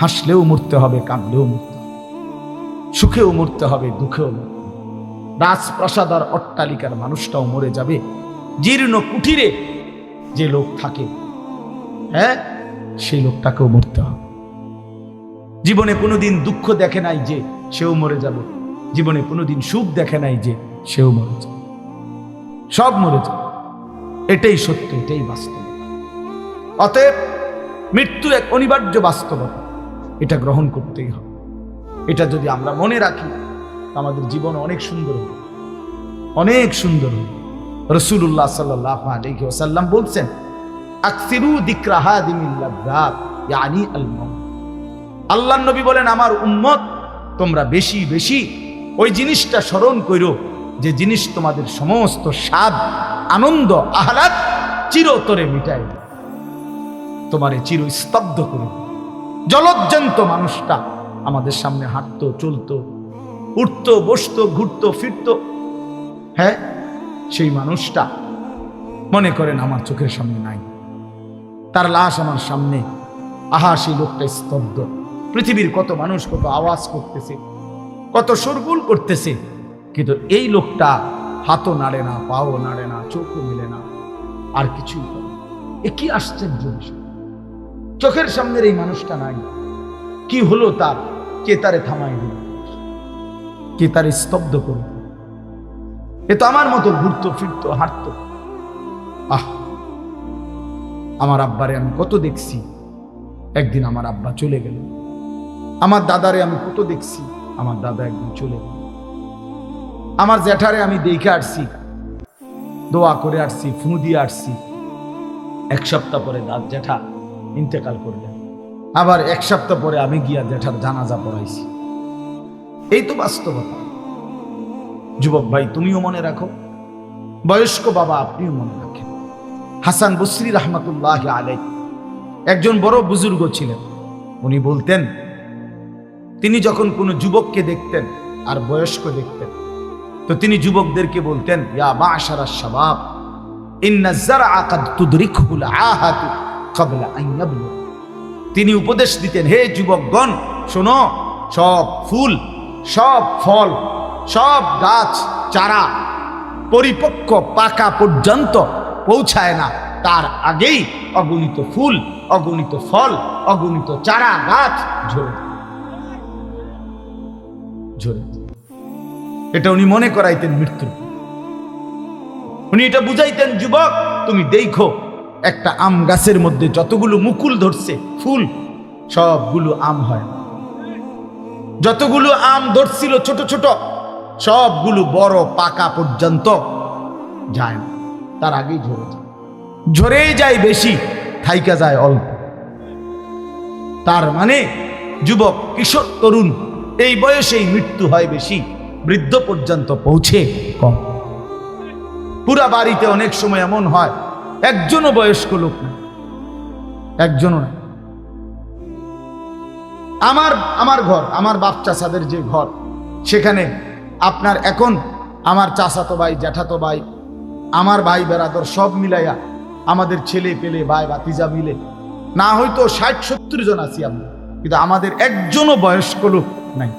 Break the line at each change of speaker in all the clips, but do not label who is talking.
হাসলেও মরতে হবে, কাঁদলেও মরতে হবে, সুখেও মরতে হবে, দুঃখেও মরতে হবে। রাজপ্রাসাদ আর অট্টালিকার মানুষটাও মরে যাবে, জীর্ণ কুঠিরে যে লোক থাকে, হ্যাঁ, সেই লোকটাকেও মরতে হবে। জীবনে কোনোদিন দুঃখ দেখে নাই যে সেও মরে যাবে, জীবনে কোনোদিন সুখ দেখে নাই যে সেও মরে যাবে, সব মরে যাবে। এটাই সত্য, এটাই বাস্তবতা। অতএব মৃত্যু এক অনিবার্য বাস্তবতা, এটা গ্রহণ করতেই হবে। এটা যদি আমরা মনে রাখি আমাদের জীবন অনেক সুন্দর হবে, অনেক সুন্দর হবে। রাসূলুল্লাহ সাল্লাল্লাহু আলাইহি ওয়াসাল্লাম বলছেন, আকসিরু যিকরা হাদিমিল লাযযাত ইয়ানি আল মাউত। আল্লাহর নবী বলেন, আমার উম্মত তোমরা বেশি বেশি ওই জিনিসটা স্মরণ করো যে জিনিস তোমাদের সমস্ত স্বাদ, আনন্দ, আহ্লাদ চিরতরে মিটায়, তোমারে চির স্তব্ধ করে। জলজ্জান্ত মানুষটা আমাদের সামনে হাঁটতো, চলতো, উঠতো, বসতো, ঘুরতো, ফিরতো, হ্যাঁ, সেই মানুষটা মনে করেন আমার চোখের সামনে নাই, তার লাশ আমার সামনে, আহা সেই লোকটা স্তব্ধ। পৃথিবীর কত মানুষ কত আওয়াজ করতেছে, কত শোরগোল করতেছে, কিন্তু এই লোকটা হাতও নাড়ে না, পাও নাড়ে না, চোখও মেলে না, আর কিছুই করে না। এ কি আশ্চর্য বিষয়! চোখের সামনের এই মানুষটা নাই, কি হলো তার? কে তারে থামাই দিল? কে তারে স্তব্ধ করল? এ তো আমার মতো ঘুরতো, ফিরতো, হাঁটতো। আহ, আমার আব্বারে আমি কত দেখছি, একদিন আমার আব্বা চলে গেল। আমার দাদারে আমি কত দেখছি, আমার দাদা একদিন চলে গেল। আমার জ্যাঠারে আমি দেখে আসছি, দোয়া করে আসছি, ফু দিয়ে আসছি। এক সপ্তাহ পরে জ্যাঠা ইন্তেকাল করলেন, আবার এক সপ্তাহ পরে আমি গিয়া জ্যাঠার জানাজা পড়াইছি। এই তো বাস্তবতা। যুবক ভাই, তুমিও মনে রাখো, বয়স্ক বাবা আপনিও মনে রাখেন। হাসান বসরি রহমতুল্লাহ আলাইহি একজন বড় বুজুর্গ ছিলেন। উনি বলতেন, তিনি যখন কোনো যুবককে দেখতেন আর বয়স্ক দেখতেন, তো তিনি যুবকদেরকে বলতেন, ইয়া মা'শারাশ শাবাব ইন্না যারআ কাদ তুদরিকুল আহাতু ক্বাবলা আন ইয়াবলুগ। তিনি উপদেশ দিতেন, হে যুবকগণ শোনো, সব ফুল, সব ফল, সব গাছ চারা পরিপক্ক পাকা পর্যন্ত পৌঁছায় না, তার আগেই অগণিত ফুল, অগণিত ফল, অগণিত চারা গাছ ঝরে ঝরে। এটা উনি মনে করাইতেন মৃত্যু। উনি এটা বুঝাইতেন, যুবক তুমি দেখো, একটা আম গাছের মধ্যে যতগুলো মুকুল ধরছে ফুল, সবগুলো আম হয় না। যতগুলো আম ধরছিল ছোট ছোট, সবগুলো বড় পাকা পর্যন্ত যায় না, তার আগেই ঝরে যায়। ঝরেই যায় বেশি, থাইকা যায় অল্প। তার মানে যুবক, কিশোর, তরুণ এই বয়সেই মৃত্যু হয় বেশি, বৃদ্ধ পর্যন্ত পৌঁছে কম। পুরা বাড়িতে অনেক সময় এমন হয় একজনও বয়স্ক লোক নেই, একজনও নাই। আমার ঘর, আমার বাপ চাচাদের যে ঘর, সেখানে আপনার এখন আমার চাচাতো ভাই, জ্যাঠাতো ভাই, আমার ভাই বেরাদর সব মিলাইয়া আমাদের ছেলে পেলে ভাই ভাতিজা মিলে না হয়তো 60-70 জন আছি আমরা, কিন্তু আমাদের একজনও বয়স্ক লোক নাই।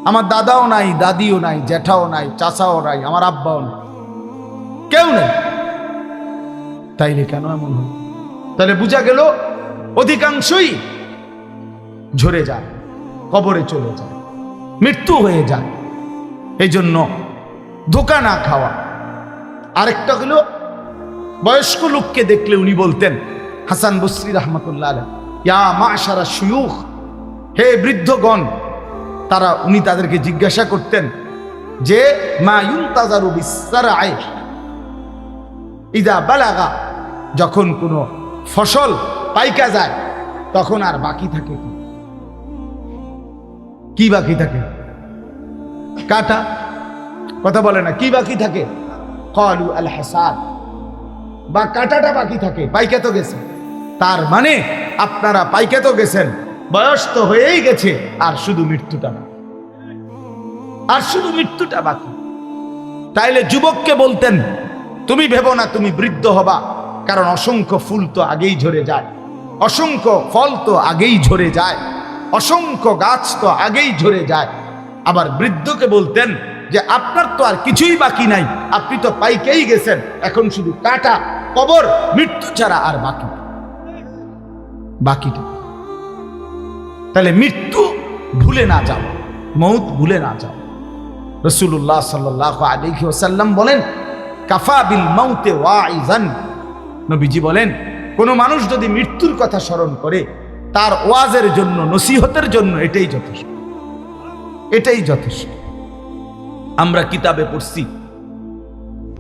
আমার দাদাও নাই, দাদিও নাই, জ্যাঠাও নাই, চাচাও নাই, আমার আব্বাও নাই, কেউ নেই। তাইলে কেন এমন হয়? তাহলে বোঝা গেল অধিকাংশই ঝরে যায়, কবরে চলে যায়, মৃত্যু হয়ে যায়। এই জন্য ধোঁকা না খাওয়া। আরেকটা হলো, বয়স্ক লোককে দেখলে উনি বলতেন, হাসান বসরি রহমতুল্লাহ আলাইহি, ইয়া মা'শারা শুয়ুখ, হে বৃদ্ধগণ। উনি তাদেরকে জিজ্ঞাসা করতেন যে মা ইউনতাজারু বিসসারআই ইযা বালাগা, যখন কোনো ফসল পাইকা যায় তখন আর বাকি থাকে কি? কি বাকি থাকে? কাটা। কথা বলে না, কি বাকি থাকে? ক্বালু আল হাসাদ, বা কাটাটা বাকি থাকে, পাইকা তো গেছে। তার মানে আপনারা পাইকা তো গেছেন, বয়স তো হয়েই গেছে, আর শুধু মৃত্যুটা না, আর শুধু মৃত্যুটা বাকি। তাইলে যুবককে বলতেন, তুমি ভেবো না তুমি বৃদ্ধ হবা, কারণ অসংখ্য ফুল তো আগেই ঝরে যায়, অসংখ্য ফল তো আগেই ঝরে যায়, অসংখ্য গাছ তো আগেই ঝরে যায়। আবার বৃদ্ধকে বলতেন যে আপনার তো আর কিছুই বাকি নাই, আপনি তো পাইকেই গেছেন, এখন শুধু কাটা, কবর, মৃত্যু ছাড়া আর বাকিটা। তাহলে মৃত্যু ভুলে না যাও, মৌত ভুলে না যাও। রাসূলুল্লাহ সাল্লাল্লাহু আলাইহি ওয়াসাল্লাম বলেন, কাফা বিল মাউতে ওয়াইজান। নবীজি বলেন, কোন মানুষ যদি মৃত্যুর কথা স্মরণ করে তার ওয়াজের জন্য, নসিহতের জন্য এটাই যথেষ্ট, এটাই যথেষ্ট। আমরা কিতাবে পড়ছি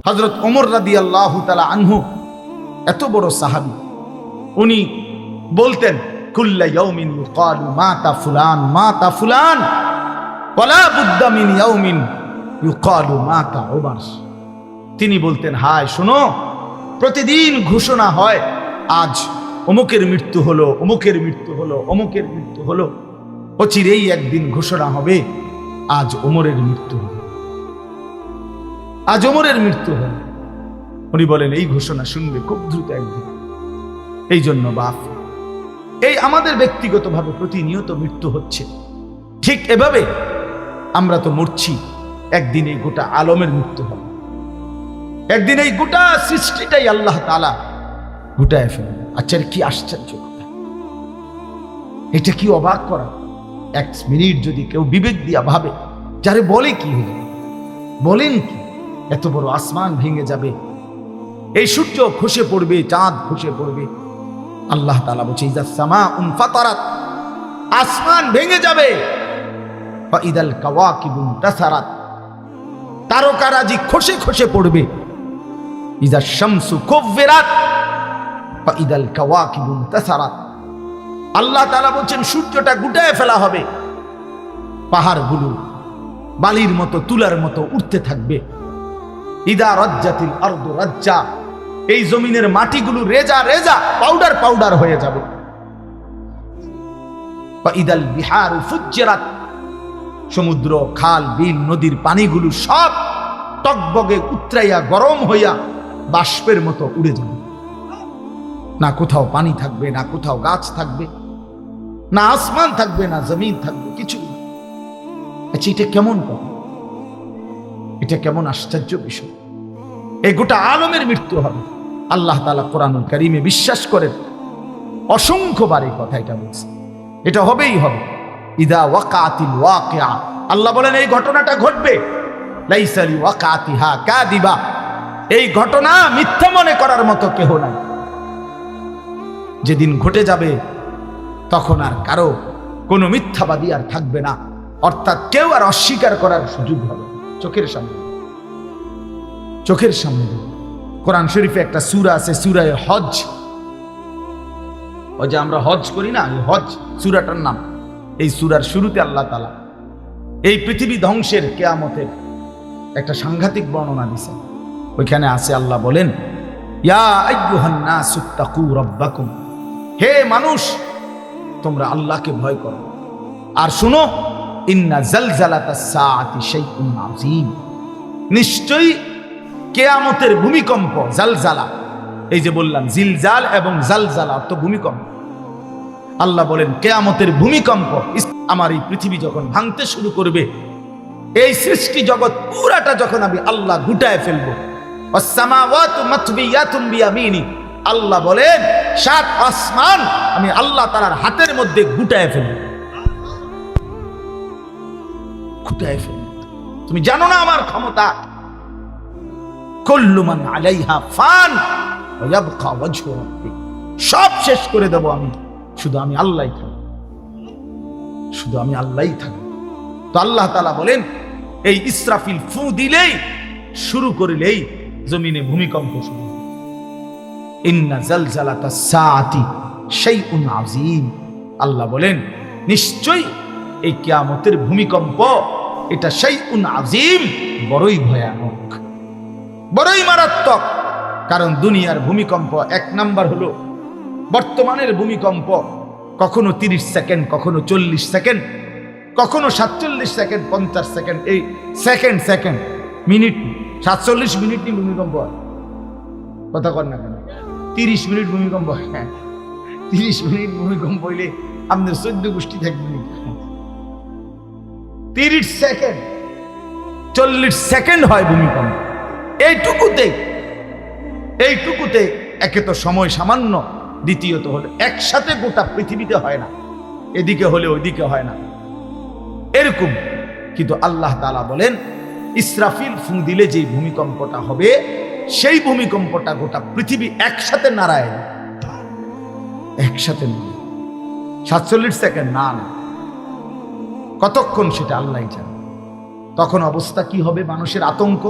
হযরত ওমর রাদিয়াল্লাহু তাআলা আনহু, এত বড় সাহাবী, উনি বলতেন কুল্লা ইয়াউমিন ইউকালু মাতা ফুলান মাতা ফুলান ওয়ালা বুদ্দা মিন ইয়াউমিন ইউকালু মাতা উমর। তিনি বলতেন, হায় শোনো, প্রতিদিন ঘোষণা হয় আজ অমুকের মৃত্যু হলো, অমুকের মৃত্যু হলো, অমুকের মৃত্যু হলো। অচিরেই একদিন ঘোষণা হবে আজ ওমরের মৃত্যু হলো, আজ ওমরের মৃত্যু হলো। উনি বলেন এই ঘোষণা শুনবে খুব দ্রুত একদিন। এই জন্য বাপ, এই আমাদের ব্যক্তিগতভাবে প্রতিনিয়ত মৃত্যু হচ্ছে, ঠিক এভাবে আমরা তো মরছি, একদিন এই গোটা আলমের মৃত্যু হবে, একদিন এই গোটা সৃষ্টিটাই আল্লাহ তাআলা গোটায় ফেলবে। আচ্ছা, কি আশ্চর্য কথা, এটা কি অবাক করা। এক মিনিট যদি কেউ বিবেক দিয়া ভাবে, যারে বলে কি হলো, বলেন কি, এত বড় আসমান ভেঙে যাবে, এই সূর্য খসে পড়বে, চাঁদ খসে পড়বে। আল্লাহ তাআলা বলছে ইযা সামাউন ফাতারাত, আসমান ভেঙে যাবে। ওয়া ইদাল কাওয়াকিবুন তাসারাত, তারকারাজি খসে খসে পড়বে। ইযা শামসু কুব্বিরাত ওয়া ইদাল কাওয়াকিবুন তাসারাত। আল্লাহ তাআলা বলছেন সূর্যটা গুটায় ফেলা হবে, পাহাড়গুলো বালির মতো, তুলার মতো উঠতে থাকবে। ইদা রাজ্জাতিল আরদু রাজ্জা, এই জমিনের মাটিগুলো রেজা রেজা, পাউডার পাউডার হয়ে যাবে। ওয়া ইদাল বিহারু ফুজ্জিরাত, সমুদ্র, খাল, বিল, নদীর পানিগুলো সব টকবগে উতরাইয়া গরম হইয়া বাষ্পের মতো উড়ে যাবে। না কোথাও পানি থাকবে, না কোথাও গাছ থাকবে, না আসমান থাকবে, না জমিন থাকবে, কিছু। আচ্ছা, এটা কেমন কথা, এটা কেমন আশ্চর্য বিষয়। এই গোটা আলমের মৃত্যু হবে। আল্লাহ তাআলা কোরআনুল কারীমে বিশ্বাস করেন, অসংখ্যবার এই কথা এটা বলছে, এটা হবেই হবে। ইদা ওয়াকাতিল ওয়াকিআ, আল্লাহ বলেন এই ঘটনাটা ঘটবে। লাইসা লিওয়াকাতিহা কাযিবা, এই ঘটনা মিথ্যা মনে করার মতো কেহ নাই। যেদিন ঘটে যাবে তখন আর কারো কোনো মিথ্যাবাদী আর থাকবে না, অর্থাৎ কেউ আর অস্বীকার করার সুযোগ হবে। চোখের সামনে, চোখের সামনে। কোরআন শরীফে একটা সূরা আছে, সূরা হজ। ওই যে আমরা হজ করি না, এই হজ সূরাটার নাম। এই সূরার শুরুতে আল্লাহ তাআলা এই পৃথিবী ধ্বংসের, কিয়ামতের একটা সাংঘাতিক বর্ণনা দিয়েছেন। ওইখানে আছে, আল্লাহ বলেন, ইয়া আইয়ুহান নাসুত্তাকু রাব্বাকুম, হে মানুষ তোমরা আল্লাহকে ভয় করো। আর শুনো, ইন্না জালজালাতাস সাআতি শাইউন আযীম, নিশ্চয়ই কিয়ামতের ভূমিকম্প, জালজালা, এই যে বললাম জিলজাল এবং জালজালা অর্থ ভূমিকম্প। আল্লাহ বলেন কিয়ামতের ভূমিকম্প, আমার এই পৃথিবী যখন ভাঙতে শুরু করবে, এই সৃষ্টি জগৎ পুরাটা যখন আমি আল্লাহ গুটায় ফেলবো। ওয়াসসামাওয়াতু মাতবিয়াতুম বিয়ামিনি, আল্লাহ বলেন 7 আসমান আমি আল্লাহ তাআলার হাতের মধ্যে গুটায় ফেলবো, গুটায় ফেলবো। তুমি জানো না আমার ক্ষমতা। কুল্লু মান আলাইহা ফান ওয়া ইয়াবকা ওয়াজহু রাব্বিক, সব শেষ করে দেব আমি, শুধু আমি আল্লাহই থাকব, শুধু আমি আল্লাহই থাকব। তো আল্লাহ তাআলা বলেন এই ইসরাফিল ফু দিলেই, শুরু করলেই জমিনে ভূমিকম্প শুরু হবে। ইন্না জালজালাতাস সাআতি শাইউন আযীম, আল্লাহ বলেন নিশ্চয়ই এই কিয়ামতের ভূমিকম্প এটা শাইউন আযীম, বড়ই ভয়ানক, বড়ই মারাত্মক। কারণ দুনিয়ার ভূমিকম্প এক নাম্বার হলো, বর্তমানের ভূমিকম্প কখনো 30 সেকেন্ড, কখনো 40 সেকেন্ড, কখনো 47 সেকেন্ড, 50 সেকেন্ড, এই সেকেন্ড সেকেন্ড মিনিট, 47 মিনিট ভূমিকম্প হয়। কথা কর না কেন, 30 মিনিট ভূমিকম্প হয়, 30 মিনিট ভূমিকম্প হইলে আমাদের 14 গোষ্ঠী থাকবে 30 সেকেন্ড 40 সেকেন্ড হয় ভূমিকম্প। এইটুকুতে একে তো সময় সামান্য, দ্বিতীয়ত হলে একসাথে গোটা পৃথিবীতে হয় না, এদিকে হলে ওইদিকে হয় না এরকম। কিন্তু আল্লাহ তাআলা বলেন ইসরাফিল ফুঁ দিলে যে ভূমিকম্পটা হবে, সেই ভূমিকম্পটা গোটা পৃথিবী একসাথে নাড়ায়, একসাথে 47 সেকেন্ড না, কতক্ষণ সেটা আল্লাহই জানে। তখন অবস্থা কি হবে? মানুষের আতঙ্ক,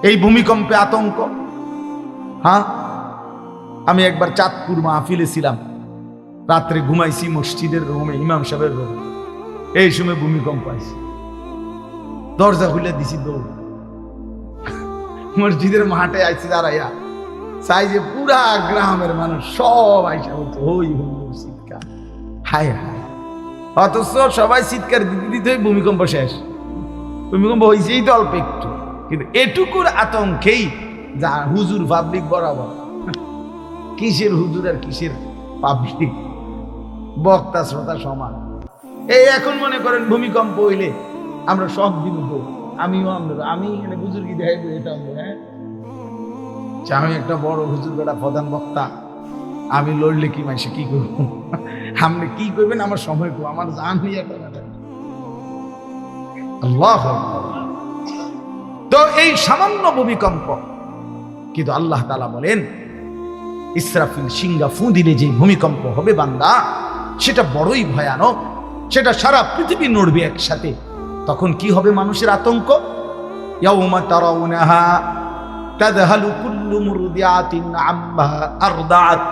এই ভূমিকম্পে আতঙ্ক। হ্যাঁ, আমি একবার চাঁদপুর মাহফিলে ছিলাম, রাত্রে ঘুমাইছি মসজিদের রুমে, ইমাম সাহেবের রুমে, এই সময় ভূমিকম্প আইছে, দরজা খুলে দিছি দৌড়, মসজিদের মাঠে আইছি দাঁড়াইয়া, চাই যে পুরা গ্রামের মানুষ সব আইসা বলছে হই হুল্লোড় চিৎকার, হায় হায়। অথচ সবাই চিৎকার দিতে দিতে ভূমিকম্প শেষ। ভূমিকম্প হয়েছেই তো অল্প একটু, কিন্তু এটুকুর আতঙ্কেই যা হুজুর পাবলিক বরাবর, কিসের হুজুর আর কিসের পাবলিক, বক্তা শ্রোতা সমান। এই এখন মনে করেন ভূমিকম্প হইলে আমরা সব দিন আমিও আমি এখানে বুজুর্গি দেখাই এটা হ্যাঁ, আমি একটা বড় হুজুর বেটা প্রধান বক্তা, আমি লড়লে কি মাইসে কি করবো, আপনি কি করবেন আমার সময় কো, আমার জান নিয়ে আল্লাহ। তো এই সামান্য ভূমিকম্প, কিন্তু আল্লাহ তাআলা বলেন ইসরাফিল সিংহা ফুঁ দিলে যে ভূমিকম্প হবে বান্দা, সেটা বড়ই ভয়ানক, সেটা সারা পৃথিবী নড়বে একসাথে। তখন কি হবে মানুষের আতঙ্ক? ইয়াউমা তারাউনাহা তাযহালু কুল্লু মুরদিআতিন আম্মা আরদাআত।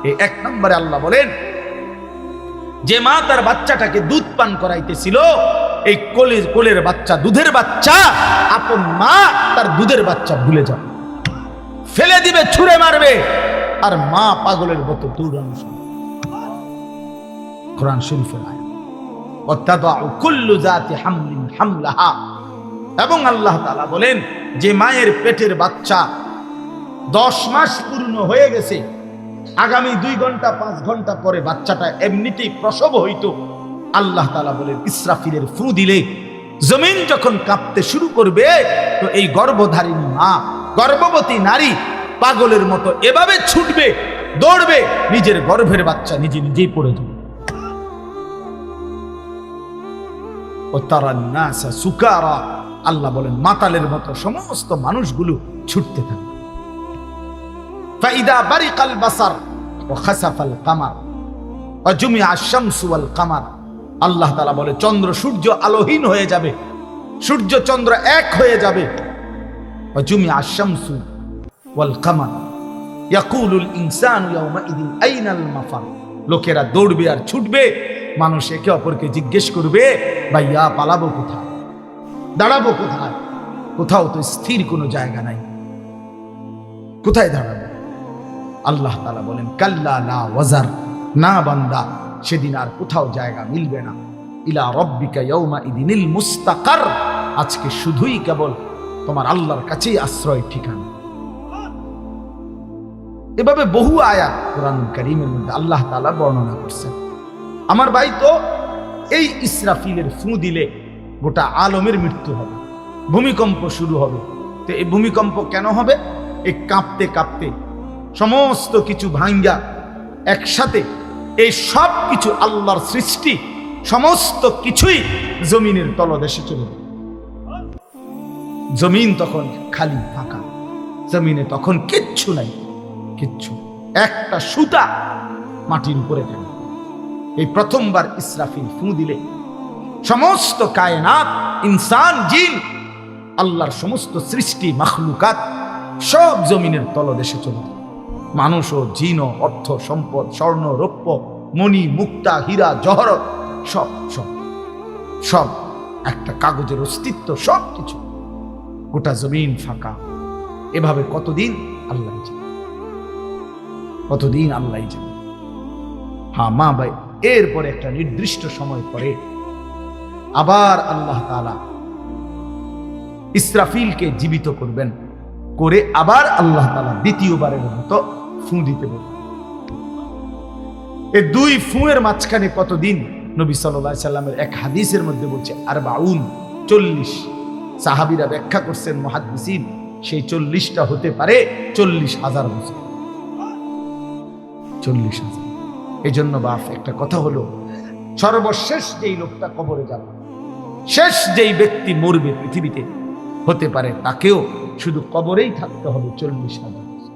এই 1 নম্বরে আল্লাহ বলেন যে মা তার বাচ্চাটাকে দুধ পান করাইতেছিল, এই কোলের বাচ্চা, দুধের বাচ্চা, আপন মা তার দুধের বাচ্চা ভুলে যাবে, ফেলে দিবে, ছুঁড়ে মারবে, আর মা পাগলের মতো দৌড়ানো শুরু। কোরআন শরীফের আয়াত, ওয়াতাদাউ কুল্লু যাতি হামলিন হামলাহা। এবং আল্লাহ তাআলা বলেন যে মায়ের পেটের বাচ্চা 10 মাস পূর্ণ হয়ে গেছে, আগামী 2 ঘন্টা 5 ঘন্টা পরে বাচ্চাটা এমনিতেই প্রসব হইতো, আল্লাহ তাআলা বলেন ইসরাফিলের ফুঁ দিলে জমিন যখন কাঁপতে শুরু করবে, তো এই গর্ভধারিণী মা, গর্ভবতী নারী পাগলের মতো এভাবে ছুটবে, দৌড়বে, নিজের গর্ভের বাচ্চা নিজে নিজেই পড়ে যাবে। ও তারান নাসা সুকারা, আল্লাহ বলেন মাতালের মতো সমস্ত মানুষগুলো ছুটতে থাকবে। ফাইদা বারিকাল বাসার ওয়া খাসাফাল কামার ওয়া জুমিআ আশ-শামসু ওয়াল কামার। আল্লাহ তাআলা বলে চন্দ্র সূর্য আলোহীন হয়ে যাবে, সূর্য চন্দ্র এক হয়ে যাবে। ওয়া জুমিআ আশ-শামসু ওয়াল কামার ইয়াকুলুল ইনসানু ইয়াওমাইদিন আইনাল মাফার। লোকেরা দৌড়বে আর ছুটবে, মানুষ একে অপরকে জিজ্ঞেস করবে ভাইয়া পালাবো কোথায়, দাঁড়াবো কোথায়, কোথাও তো স্থির কোনো জায়গা নাই, কোথায় দাঁড়াবো? আল্লাহ তাআলা বলেন কাল্লা লা ওয়াজার, না বান্দা, সেদিন আর কোথাও জায়গা মিলবে না। ইলা রাব্বিকা ইয়াওমাইদিনিল মুস্তাকার, আজকে শুধুই কেবল তোমার আল্লাহর কাছেই আশ্রয় ঠিকানা। এভাবে বহু আয়াত কোরআন কারীমের মধ্যে আল্লাহ তাআলা বর্ণনা করছেন। আমার ভাই, তো এই ইসরাফিলের ফুঁ দিলে গোটা আলমের মৃত্যু হবে, ভূমিকম্প শুরু হবে। তো এই ভূমিকম্প কেন হবে? এই কাঁপতে কাঁপতে সমস্ত কিছু ভাঙ্গা একসাথে, এই সব কিছু আল্লাহর সৃষ্টি, সমস্ত কিছুই জমিনের তলদেশে চলে যাবে। জমিন তখন খালি ফাঁকা, জমিনে তখন কিচ্ছু নাই, কিচ্ছু, একটা সুতা মাটির উপরে থাকে। এই প্রথমবার ইসরাফিল ফুঁ দিলে সমস্ত কায়নাত, ইনসান, জিন, আল্লাহর সমস্ত সৃষ্টি মাখলুকাত সব জমিনের তলদেশে চলে যায়। মানুষ ও জিন ও অর্থ সম্পদ, স্বর্ণ রৌপ্য, মণি মুক্তা, হীরা জহরত, সব সব সব একটা কাগজের অস্তিত্ব, সব কিছু, গোটা জমিন ফাঁকা। এভাবে কতদিন আল্লাহ জানে, কতদিন আল্লাহ জানে। হ্যাঁ মা ভাই, এরপরে একটা নির্দিষ্ট সময় পরে আবার আল্লাহ তাআলা ইসরাফিলকে জীবিত করবেন, করে আবার আল্লাহ তাআলা দ্বিতীয়বারের মতো ফুঁ দিতে বলবেন। এই দুই ফুঁয়ের মাঝখানে কতদিন? নবী সাল্লাল্লাহু আলাইহি সাল্লামের এক হাদিসের মধ্যে বলছে 40 সাহাবীরা ব্যাখ্যা করছেন মুহাদ্দিসিন, সেই 40টা হতে পারে 40,000 বছর। 40,000। এই জন্য বাপ একটা কথা হলো, সর্বশেষ যেই লোকটা কবরে যাবে, শেষ যেই ব্যক্তি মরবে পৃথিবীতে, হতে পারে তাকেও শুধু কবরেই থাকতে হবে 40,000 বছর।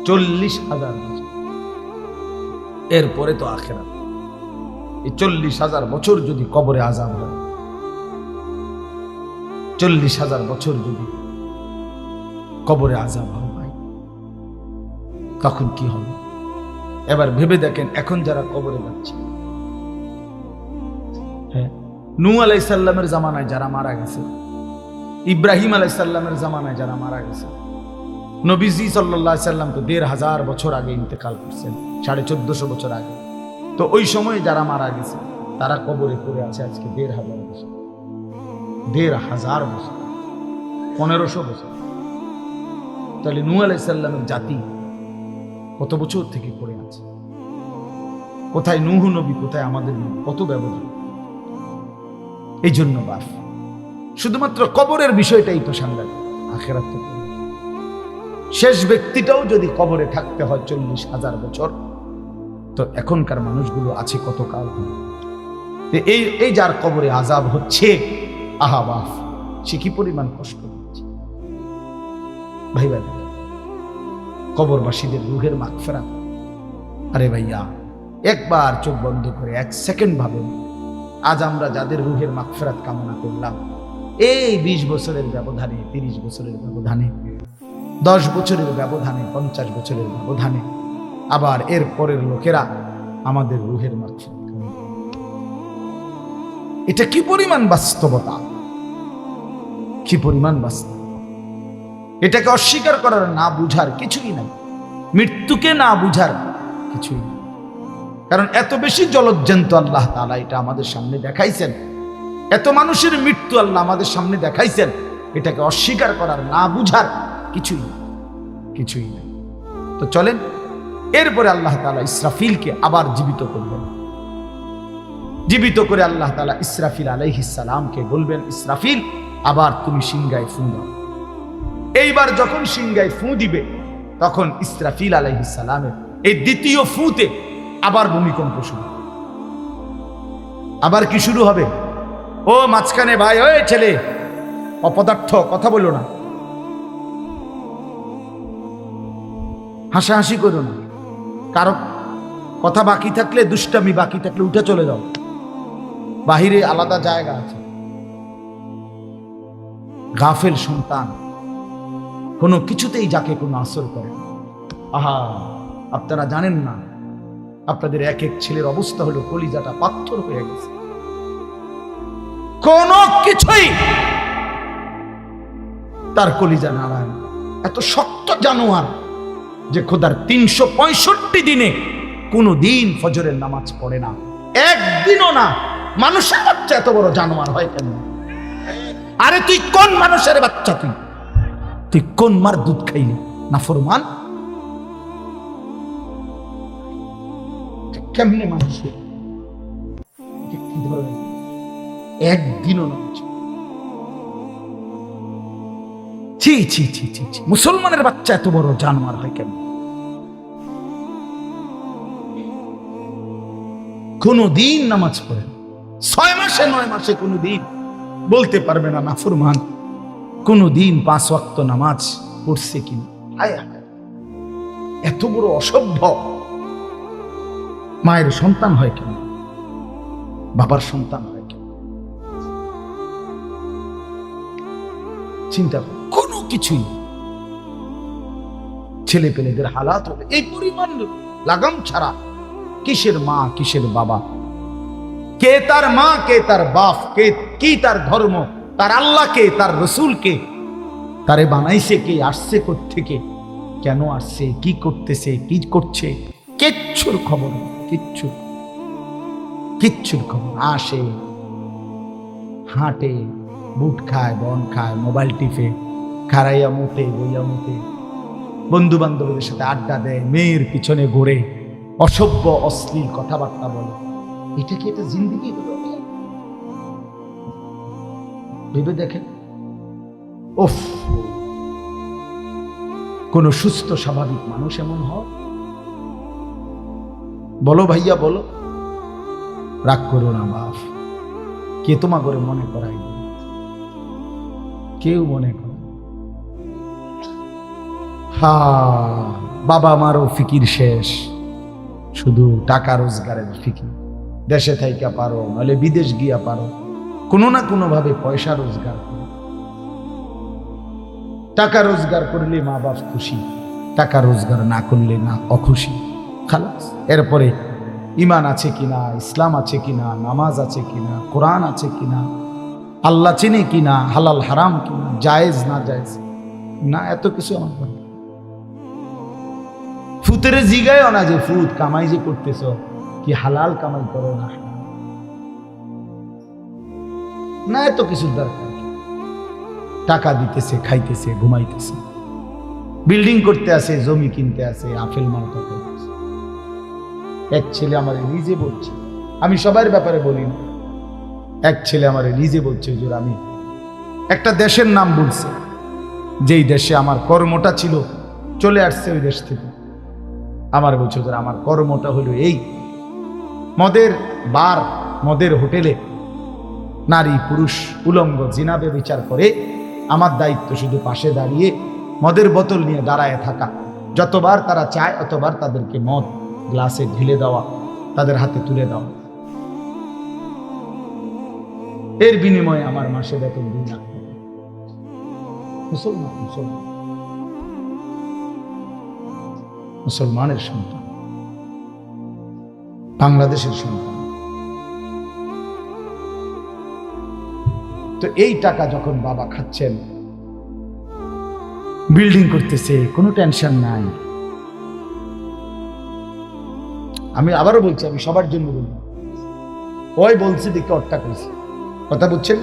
40,000 বছর। এরপরে তো আখিরাত। এই 40,000 বছর যদি কবরে আযাব হয়, 40,000 বছর যদি কবরে আযাব হয় ভাই, তখন কি হবে? এবার ভেবে দেখেন, এখন যারা কবরে যাচ্ছে, হ্যাঁ, নূহ আলাইহিস সালামের জামানায় যারা মারা গেছে, ইব্রাহিম আলাইহিস সালামের জামানায় যারা মারা গেছে, নবীজি সাল্লাল্লাহু আলাইহি সাল্লাম তো 1,500 বছর আগে ইন্তেকাল করছেন, 1450 বছর আগে। তো ওই সময় যারা মারা গেছে তারা কবরে পড়ে আছে আজকে 1,500 বছর, 1,500 বছর, 1500 বছর। তাহলে নূহ আলাইহিস সালামের জাতি কত বছর থেকে পড়ে আছে? কোথায় নূহ নবী, কোথায় আমাদের নবী? কত ব্যবধান! এই জন্য বাপ, শুধুমাত্র কবরের বিষয়টাই তো সাংঘাতিক, আখিরাত তো শেষ ব্যক্তিটাও যদি কবরে থাকতে হয় 40,000 বছর, তো এখনকার মানুষগুলো আছে কত কাল? এই যার কবরে আযাব হচ্ছে, আহা বাপ, সে কি পরিমাণ কষ্ট হচ্ছে ভাই ভাই। কবরবাসীদের রুহের মাগফিরাত, আরে ভাইয়া একবার চোখ বন্ধ করে 1 সেকেন্ড ভাবেন, আজ আমরা যাদের রুহের মাগফিরাত কামনা করলাম, এই 20 বছরের ব্যবধানে, 30 বছরের ব্যবধানে, 10 বছরের ব্যবধানে, 50 বছরের ব্যবধানে, আবার এর পরের লোকেরা আমাদের রুহের মাগফিরাত কামনা করে। এটা কি পরিমাণ বাস্তবতা, কি পরিমাণ বাস্তব! এটাকে অস্বীকার করার, না বুঝার কিছুই নাই, মৃত্যুকে না বুঝার কিছুই নেই। কারণ এত বেশি জলজ্জান্ত আল্লাহ তাআলা এটা আমাদের সামনে দেখাইছেন, এত মানুষের মৃত্যু আল্লাহ আমাদের সামনে দেখাইছেন, এটাকে অস্বীকার করার, না বুঝার কিছুই নেই। তো চলেন, এরপরে আল্লাহ তাআলা ইসরাফিলকে আবার জীবিত করবেন। জীবিত করে আল্লাহ তাআলা ইসরাফিল আলাইহিস সালামকে বলবেন, ইসরাফিল আবার তুমি সিংহায় ফু দাও। এইবার যখন সিংহায় ফু দিবে, তখন ইসরাফিল আলাইহিস সালামের এই দ্বিতীয় ফুতে আবার ভূমিকম্প শুরু। আবার কি শুরু হবে? ও মাঝখানে ভাই, ওই ছেলে অপদার্থ, কথা বলো না, হাসাহাসি করো না, কারো কথা বাকি থাকলে, দুষ্টামি বাকি থাকলে উঠে চলে যাও, বাহিরে আলাদা জায়গা আছে। গাফেল সন্তান কোনো কিছুতেই যাকে কোনো আসর করে। আহা, আপনারা জানেন না, আপনাদের এক এক ছেলের অবস্থা হলো কলিজাটা পাথর হয়ে গেছে, কোন কিছুই তার কলিজা নাড়ায়। এত শক্ত জানোয়ার যে খোদার 365 দিনে কোনো দিন ফজরের নামাজ পড়ে না, একদিনও না। মানুষের বাচ্চা এত বড় জানোয়ার হয় কেন? আরে তুই কোন মানুষের বাচ্চা? তুই কোন মার দুধ খাইলি? নাফরমান! কেমনে মানুষ কি ধরনের? একদিনও নামাজ, ছি ছি ছি ছি ছি! মুসলমানের বাচ্চা এত বড় জানোয়ার হয় কেন? কোন দিন নামাজ পড়ে 6 মাসে 9 মাসে কোন দিন বলতে পারবে না নাফরমান। কোন দিন 5 ওয়াক্ত নামাজ পড়ছে কিনা? এত বড় অসভ্য! মায়ের সন্তান হয় কেন? বাবার সন্তান হয় কেন? চিন্তা করো, কোনো কিছুই ছেলে পেলেদের হালাত হবে এই পরিমাণ লাগাম ছাড়া। কিসের মা, কিসের বাবা, কে তার মা, কে তার বাপ, কে কি তার ধর্ম, তার আল্লাহকে, তার রসুলকে, তারে বানাইছে কে, আসছে কোত্থেকে, কেন আসছে, কি করতেছে, কি করছে, কিচ্ছুর খবর নেই। কিচ্ছুর খবর। আসে, হাঁটে, বুট খায়, বন খায়, মোবাইল টিপে, খারাইয়া মুতে, বইয়া মুতে, বন্ধু বান্ধবদের সাথে আড্ডা দেয়, মেয়ের পিছনে ঘোরে, অসভ্য অশ্লীল কথাবার্তা বলে। এটা কি এটা জিন্দেগি হলো? ভেবে দেখেন। ওফ, কোন সুস্থ স্বাভাবিক মানুষ এমন হয়? বলো ভাইয়া বলো। রাগ করো না বাপ, কে তোমা করে মনে করাই? কেউ মনে করে? বাবা মারও ফিকির শেষ, শুধু টাকা রোজগারের ফিকির। দেশে থাইকা পারো, নাহলে বিদেশ গিয়া পারো, কোনো না কোনো ভাবে পয়সা রোজগার করো। টাকা রোজগার করলে মা বাপ খুশি, টাকা রোজগার না করলে না অখুশি। খালাস। এরপরে ইমান আছে কিনা, ইসলাম আছে কিনা, নামাজ আছে কিনা, কোরআন আছে কিনা, আল্লাহ চেনে কিনা, হালাল হারাম কিনা, জায়েজ না জায়েজ না, এত কিছু আমার বলে। ফুতেরে জিগায়ও না যে ফুত কামাই যে করতেছ, কি হালাল কামাই করো না না, এত কিছুর দরকার। টাকা দিতেছে, খাইতেছে, ঘুমাইতেছে, বিল্ডিং করতে আসে, জমি কিনতে আসে, আপেল মালটা করতেছে। এক ছেলে আমার নিজে বলছে, আমি সবার ব্যাপারে বলি না, এক ছেলে আমার নিজে বলছে, হুজুর আমি একটা দেশের নাম বলছে, যেই দেশে আমার কর্মটা ছিল, চলে আসছে ওই দেশ থেকে। আমার বলছে, হুজুর আমার কর্মটা হলো এই, মদের বার, মদের হোটেলে নারী পুরুষ উলঙ্গ জিনাবে বিচার করে, আমার দায়িত্ব শুধু পাশে দাঁড়িয়ে মদের বোতল নিয়ে দাঁড়ায় থাকা। যতবার তারা চায় অতবার তাদেরকে মদ গ্লাসে ঢেলে দেওয়া, তাদের হাতে তুলে দেওয়া। এর বিনিময়ে আমার মাসে বেতন 2 লাখ টাকা। মুসলমান, মুসলমান, মুসলমানের সন্তান, বাংলাদেশের সন্তান। তো এই টাকা যখন বাবা খাচ্ছেন, বিল্ডিং করতেছে, কোনো টেনশন নাই। আমি আবারও বলছি, আমি সবার জন্য বলি, ওই বলছি দেখতে অট্টা করেছি, কথা বুঝছেন?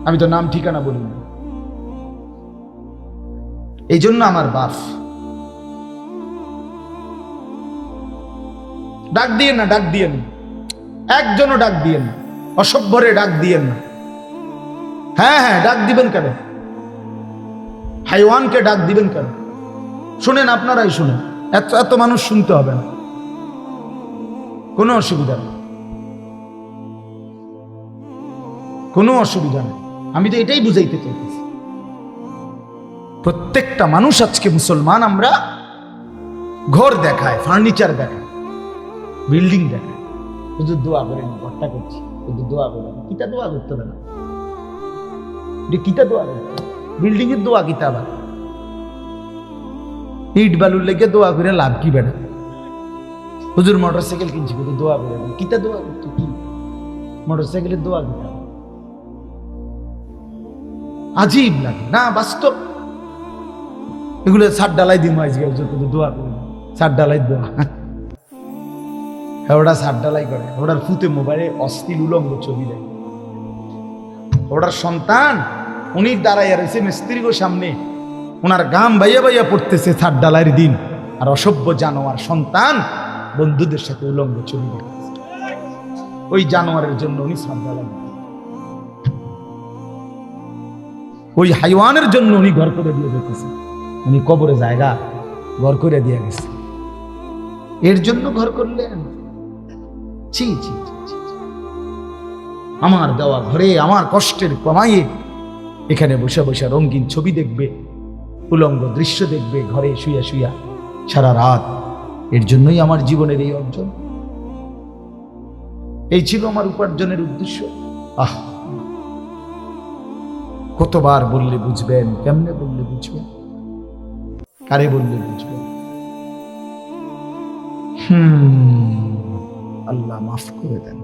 আমি তো নাম ঠিকানা বলি না। এই জন্য আমার বাপ, ডাক দিয়েন না, ডাক দিয়েন না, একজনও ডাক দিয়েন না, অসভ্যরে ডাক দিয়েন না। হ্যাঁ হ্যাঁ, ডাক দিবেন কেন? হাইওয়ানকে ডাক দিবেন কেন? শুনেন, আপনারাই শুনেন, এত এত মানুষ শুনতে হবে না, কোনো অসুবিধা নেই, কোনো অসুবিধা নেই। আমি তো এটাই বুঝাইতে চাইতেছি, প্রত্যেকটা মানুষ আজকে মুসলমান, আমরা ঘর দেখায়, ফার্নিচার দেখায়, বিল্ডিং দেখায়, শুধু দোয়া করেন, ঘরটা করছি, শুধু দোয়া করেন। কিতা দোয়া করতে হবে না, কিতা দোয়া করতে, বিল্ডিং এর দোয়া কিতা, আবার ইট বালুর লেগে দোয়া করে লাভ কি বেড়া? হুজুর মোটরসাইকেল কিনছি, কিন্তু দোয়া করে কিতা দোয়া করতো, কি মোটরসাইকেলের দোয়া কিতা? আজীব লাগে না? বাস্তব এগুলো ছাদ ডালাই দিন দোয়া করে, ছাদ ডালাই দোয়া। হ্যাঁ, ওটা ছাদ ডালাই করে, ওটার ফুতে মোবাইলে অশ্লীল উলঙ্গ ছবি দেয়। ওটার সন্তান উনি দাঁড়াইয়া রয়েছে মিস্ত্রির সামনে, ওনার গাম বাইয়া বাইয়া পড়তেছে ছাদ ডালাইয়ের দিন, আর অসভ্য জানোয়ার সন্তান বন্ধুদের সাথে উলঙ্গ ছবি দেখতেছে। ওই জানোয়ারের জন্য উনি ছাদ ডালাই, ওই হাইওয়ানের জন্য উনি ঘর করে দিয়ে যেতেছে। উনি কবরে জায়গা ঘর করে দিয়ে গেছে, এর জন্য ঘর করলেন? ছি ছি ছি ছি। আমার দেওয়া ঘরে আমার কষ্টের কমাইয়ে এখানে বসে বসে রঙিন ছবি দেখবে, উলঙ্গ দৃশ্য দেখবে ঘরে শুয়া শুয়া সারা রাত। এর জন্যই আমার জীবনের এই অর্জন, এই ছিল আমার উপার্জনের উদ্দেশ্য। আহ, কতবার বললে বুঝবেন, কেমনে বললে বুঝবেন, কারে বললে বুঝবেন? আল্লাহ মাফ করে দেন।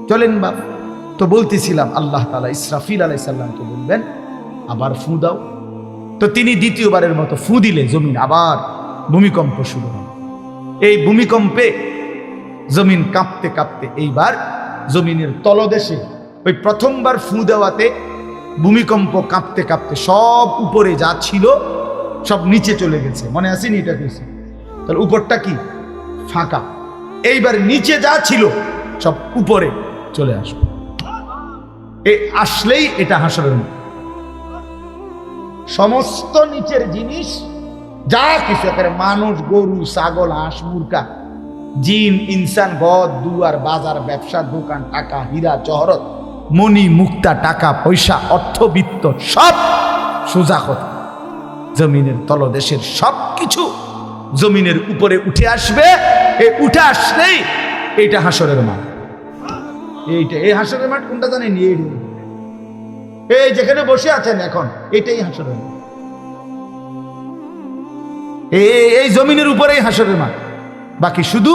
চলেন বাপ, তো বলতেছিলাম আল্লাহ তাআলা ইসরাফিল আলাইহিস সালামকে বলবেন আবার ফু দাও। তো তিনি দ্বিতীয়বারের মতো ফু দিলে জমিন আবার ভূমিকম্প শুরু হয়। এই ভূমিকম্পে জমিন কাঁপতে কাঁপতে এইবার জমিনের তলদেশে ওই প্রথমবার ফু দেওয়াতে ভূমিকম্প কাঁপতে কাঁপতে সব উপরে যা ছিল সব নিচে চলে গেছে। মনে আসেনি এটা কিছু? তাহলে উপরটা কি ফাঁকা। এইবার নিচে যা ছিল সব উপরে চলে আসবে। এই আসলেই এটা হাসরের মাঠ। সমস্ত নিচের জিনিস যা কিছু একেবারে মানুষ, গরু, ছাগল, হাঁস, মুরগা, জিন, ইনসান, ঘর দুয়ার, বাজার, ব্যবসা, দোকান, টাকা, হীরা জহরত, মণি মুক্তা, টাকা পয়সা, অর্থবিত্ত সব সোজা কথা জমিনের তলদেশের সব কিছু জমিনের উপরে উঠে আসবে। এই উঠে আসলেই এইটা হাসরের মাঠ। এইটা এই হাসরের মাঠ কোনটা জানেন? এই যেখানে বসে আছেন এখন, এটাই হাসরের মাঠ। এই জমিনের উপরেই হাসরের মাঠ। বাকি শুধু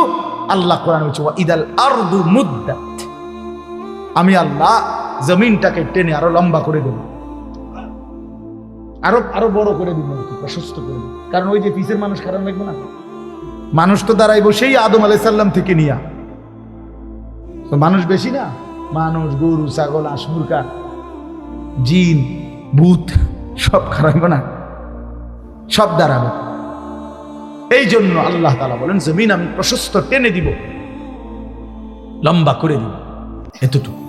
আল্লাহ কোরআন বলছে ইদাল আরদু মুদ্দাত, আমি আল্লাহ জমিনটাকে টেনে আরো লম্বা করে দেব, আরো বড় করে দিব, প্রশস্ত করে দেব। কারণ ওই যে পিছের মানুষ খারাপ লাগবে না? মানুষ তো দাঁড়াইব সেই আদম আলাইহিস সালাম থেকে নিয়া, তো মানুষ বেশি না? মানুষ, গরু, ছাগল, হাঁস, মুরগা, জিন, ভূত সব খারাপ না? সব দাঁড়াবে। এই জন্য আল্লাহ তাআলা বলেন জমিন আমি প্রশস্ত টেনে দিব, লম্বা করে দিব, এতটুকু।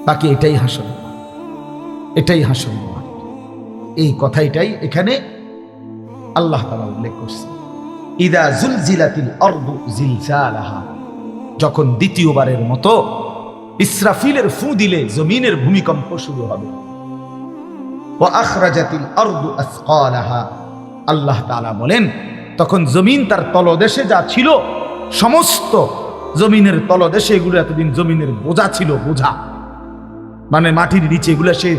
বাকি এটাই হাসর, এটাই হাসর। এই কথাটাই এখানে আল্লাহ তাআলা উল্লেখ করছে। ইদা জুলজিলাতিল আরদু জিলজালাহা, যখন দ্বিতীয়বারের মতো ইসরাফিলের ফু দিলে জমিনের ভূমিকম্প শুরু হবে। ওয়া আখরাজাতিল আরদু আসকালাহা, আল্লাহ তাআলা বলেন তখন জমিন তার তলদেশে যা ছিল সমস্ত জমিনের তলদেশে, এগুলো এতদিন জমিনের বোঝা ছিল, বোঝা মানে মাটির নিচে, এগুলো সে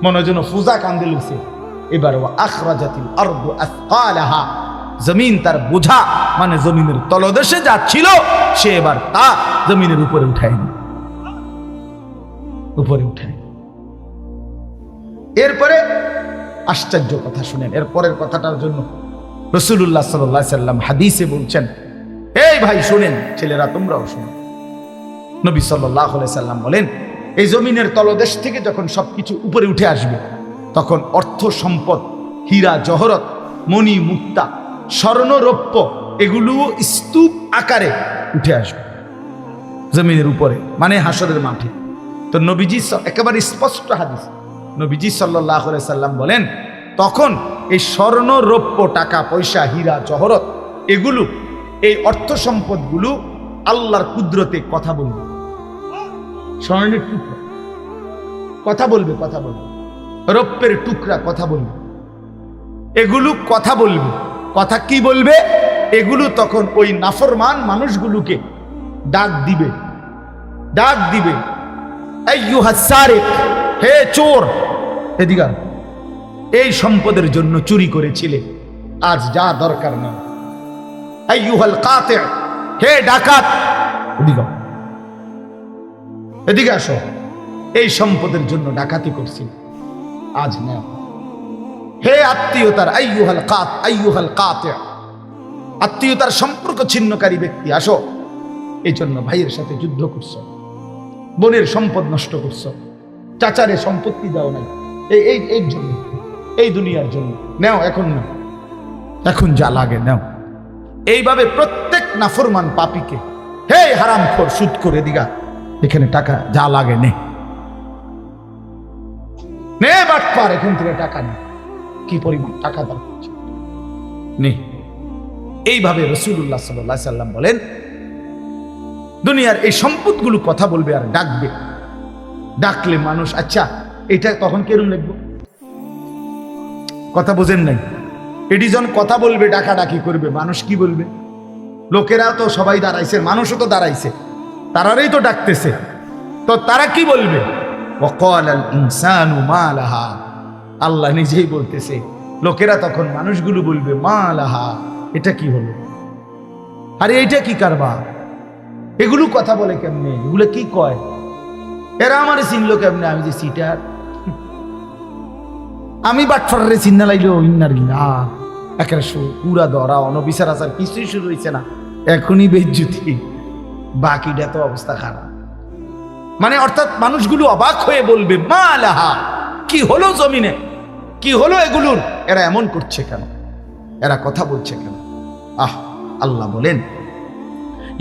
মনে যেন ফুজা কান্দে লুছে। এবার ওয়া আখরাজাতিল আরদু আসকালাহা, জমিন তার বোঝা মানে জমিনের তলদেশে যা ছিল সে এবার তা জমিনের উপরে উঠায়, উপরে উঠায়। এরপরে আশ্চর্য কথা শুনেন, এর পরের কথাটার জন্য রাসূলুল্লাহ সাল্লাল্লাহু আলাইহি সাল্লাম হাদিসে বলছেন, এই ভাই শুনেন, ছেলেরা তোমরাও শোনো। নবী সাল্লাল্লাহু আলাইহি সাল্লাম বলেন এই জমিনের তলদেশ থেকে যখন সবকিছু উপরে উঠে আসবে তখন অর্থ সম্পদ, হীরা জহরত, মণি মুক্তা, স্বর্ণ রৌপ্য এগুলো স্তূপ আকারে উঠে আসবে জমিনের উপরে, মানে হাসরের মাঠে। তো নবীজি একেবারে স্পষ্ট হাদিস, নবীজি সাল্লাল্লাহু আলাইহি সাল্লাম বলেন তখন এই স্বর্ণ রৌপ্য, টাকা পয়সা, হীরা জহরত এগুলো, এই অর্থ সম্পদগুলো আল্লাহর কুদরতে কথা বলবে। স্বর্ণের টুকরা কথা বলবে, কথা বলবে, রৌপ্যের টুকরা কথা বলবে, এগুলো কথা বলবে। কথা কি বলবে? এগুলো তখন ওই নাফরমান মানুষগুলোকে ডাক দিবে, ডাক দিবে, আইয়ুহাস সারিক, হে চোর, এদিকে এই সম্পদের জন্য চুরি করেছিলে, আজ যা দরকার না। আইয়ুহাল কাতি, হে ডাকাত, এদিকে এদিকে আসো, এই সম্পদের জন্য ডাকাতি করছি, আজ নাও। হে আত্মীয়তার, আইয়ুহাল কাত, আইয়ুহাল কাতি, আত্মীয়তার সম্পর্ক ছিন্নকারী ব্যক্তি আসো। এই জন্য ভাইয়ের সাথে যুদ্ধ করছো, বোনের সম্পদ নষ্ট করছো, চাচারে সম্পত্তি দাও নাই, এই জন্য, এই দুনিয়ার জন্য নাও, এখন না, এখন যা লাগে নাও। এইভাবে প্রত্যেক নাফরমান পাপীকে, হে হারামখোর, সুদ করে দিগা, এখানে টাকা যা লাগে নে, নে বাটপার, এখান থেকে টাকা নে, কি পরিমাণ টাকা দরকার নে। এইভাবে রাসূলুল্লাহ সাল্লাল্লাহু আলাইহি সাল্লাম বলেন দুনিয়ার এই সম্পদগুলো কথা বলবে আর ডাকবে। ডাকলে মানুষ, আচ্ছা এটা তখন কেরম লাগবে? কথা বোঝেন নাই? এটি যখন কথা বলবে, ডাকাডাকি করবে, মানুষ কি বলবে? লোকেরা তো সবাই দাঁড়াইছে, মানুষও তো দাঁড়াইছে, তারারই তো ডাকতেছে, তো তারা কি বলবে? ওয়াকালাল ইনসানু মা লাহা, আল্লাহ নিজেই বলতেছে, লোকেরা তখন মানুষগুলো বলবে মা লাহা, এটা কি হলো? আরে এটা কি কারবার? এগুলো কথা বলে কেমনে? এগুলো কি কয়? এরা আমারে চিনলো কেমনে? আমি যে সিটার, আমি বাটফারে চিন্না লাইলো ইন্নার গিনা একেবারে পুরা ধরা, অনবিচার আচার কিছুই শুরু হয়েছে না, এখনই বেজ্জুতি, বাকিটা তো অবস্থা খারাপ। মানে অর্থাৎ মানুষগুলো অবাক হয়ে বলবে মা লাহা, কি হলো জমিনে, কি হলো এগুলোর? এরা এমন করছে কেন? এরা কথা বলছে কেন? আল্লাহ বলেন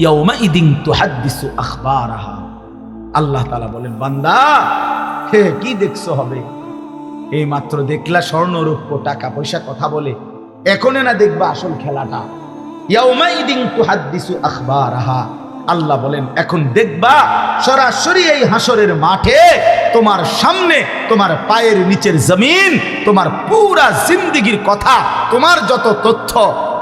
ইয়াউমাইদিন তুহাদ্দিসু আখবারাহা। আল্লাহ তাআলা বলেন, বান্দা হে কি দেখছো হবে? এই মাত্র দেখলা স্বর্ণ রৌপ্য টাকা পয়সা কথা বলে, এখনে না দেখবা আসল খেলাটা। ইয়াউমাইদিন তুহাদ্দিসু আখবারাহা। আল্লাহ বলেন এখন দেখবা সরাসরি এই হাসরের মাঠে তোমার সামনে, তোমার পায়ের নিচের জমিন, তোমার পুরা জিন্দেগীর কথা, তোমার যত তথ্য,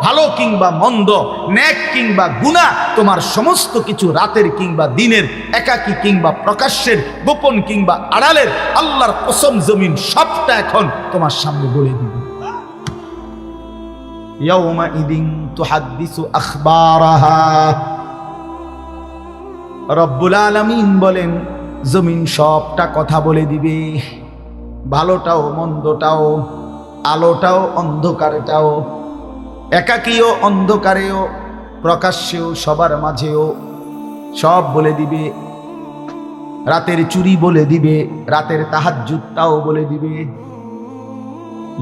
ভালো কিংবা মন্দ, নেক কিংবা গুনাহ, তোমার সমস্ত কিছু রাতের কিংবা দিনের, একাকী কিংবা প্রকাশ্যের, গোপন কিংবা আড়ালের, আল্লাহর কসম জমিন সবটা এখন তোমার সামনে বলে দিবে। ইয়াউমাইদিন তুহাদ্দিসু আখবারাহা। রব্বুল আলামিন বলেন জমিন সবটা কথা বলে দিবে, ভালোটাও মন্দটাও, আলোটাও অন্ধকারটাও, একাকীও অন্ধকারেও, প্রকাশ্যেও, সবার মাঝেও সব বলে দিবে। রাতের চুরি বলে দিবে, রাতের তাহাজ্জুদটাও বলে দিবে,